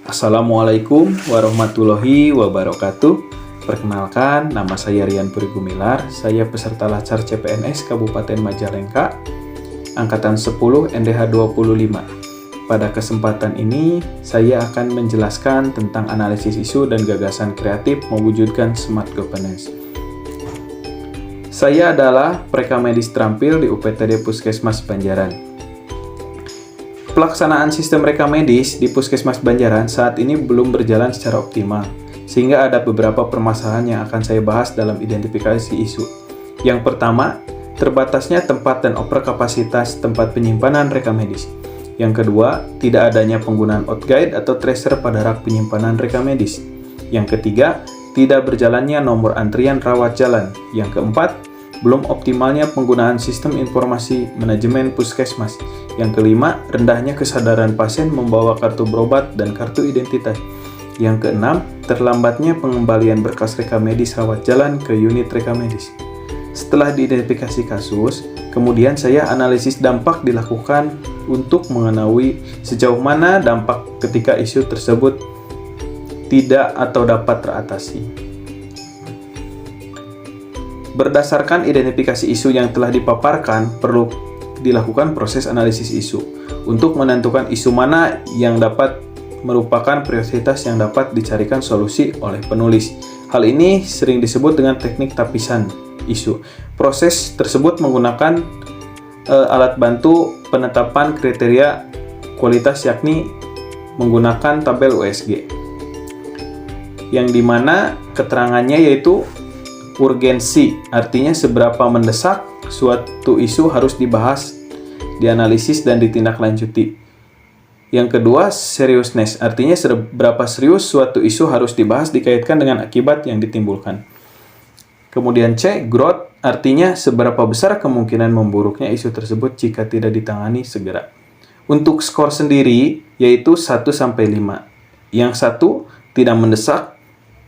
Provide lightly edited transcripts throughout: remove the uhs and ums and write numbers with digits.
Assalamualaikum warahmatullahi wabarakatuh. Perkenalkan, nama saya Rian Puri Gumilar. Saya peserta Lacar CPNS Kabupaten Majalengka, Angkatan 10 NDH 25. Pada kesempatan ini, saya akan menjelaskan tentang analisis isu dan gagasan kreatif mewujudkan smart governance. Saya adalah prekamedis terampil di UPTD Puskesmas Banjaran. Pelaksanaan sistem rekamedis di Puskesmas Banjaran saat ini belum berjalan secara optimal, sehingga ada beberapa permasalahan yang akan saya bahas dalam identifikasi isu. Yang pertama, terbatasnya tempat dan overkapasitas tempat penyimpanan rekamedis. Yang kedua, tidak adanya penggunaan outguide atau tracer pada rak penyimpanan rekamedis. Yang ketiga, tidak berjalannya nomor antrian rawat jalan. Yang keempat, belum optimalnya penggunaan sistem informasi manajemen puskesmas. Yang kelima, rendahnya kesadaran pasien membawa kartu berobat dan kartu identitas. Yang keenam, terlambatnya pengembalian berkas rekamedis rawat jalan ke unit rekamedis. Setelah diidentifikasi kasus, kemudian saya analisis dampak dilakukan untuk mengetahui sejauh mana dampak ketika isu tersebut tidak atau dapat teratasi. Berdasarkan identifikasi isu yang telah dipaparkan, perlu dilakukan proses analisis isu untuk menentukan isu mana yang dapat merupakan prioritas yang dapat dicarikan solusi oleh penulis. Hal ini sering disebut dengan teknik tapisan isu. Proses tersebut menggunakan alat bantu penetapan kriteria kualitas, yakni menggunakan tabel USG, yang dimana keterangannya yaitu urgensi, artinya seberapa mendesak suatu isu harus dibahas, dianalisis, dan ditindaklanjuti. Yang kedua, seriousness, artinya seberapa serius suatu isu harus dibahas dikaitkan dengan akibat yang ditimbulkan. Kemudian C, growth, artinya seberapa besar kemungkinan memburuknya isu tersebut jika tidak ditangani segera. Untuk skor sendiri, yaitu 1-5. Yang 1, tidak mendesak,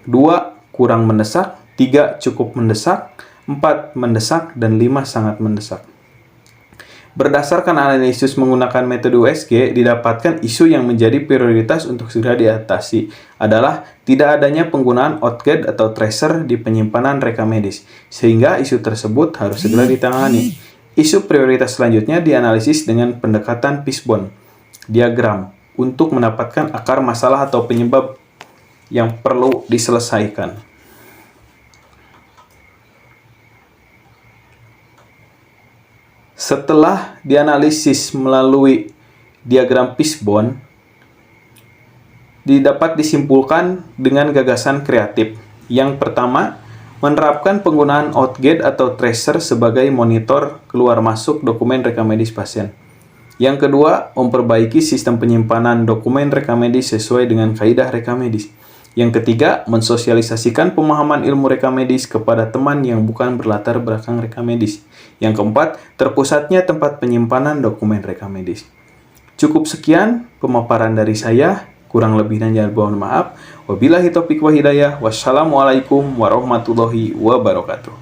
2, kurang mendesak, 3, cukup mendesak, 4, mendesak, dan 5, sangat mendesak. Berdasarkan analisis menggunakan metode USG, didapatkan isu yang menjadi prioritas untuk segera diatasi adalah tidak adanya penggunaan outguide atau tracer di penyimpanan rekamedis, sehingga isu tersebut harus segera ditangani. Isu prioritas selanjutnya dianalisis dengan pendekatan fishbone diagram untuk mendapatkan akar masalah atau penyebab yang perlu diselesaikan. Setelah dianalisis melalui diagram fishbone, dapat disimpulkan dengan gagasan kreatif. Yang pertama, menerapkan penggunaan outguide atau tracer sebagai monitor keluar masuk dokumen rekamedis pasien. Yang kedua, memperbaiki sistem penyimpanan dokumen rekamedis sesuai dengan kaidah rekamedis. Yang ketiga, mensosialisasikan pemahaman ilmu rekamedis kepada teman yang bukan berlatar belakang rekamedis. Yang keempat, terpusatnya tempat penyimpanan dokumen rekamedis. Cukup sekian pemaparan dari saya, kurang lebih dan mohon maaf. Wabillahi taufiq wa hidayah. Wassalamualaikum warahmatullahi wabarakatuh.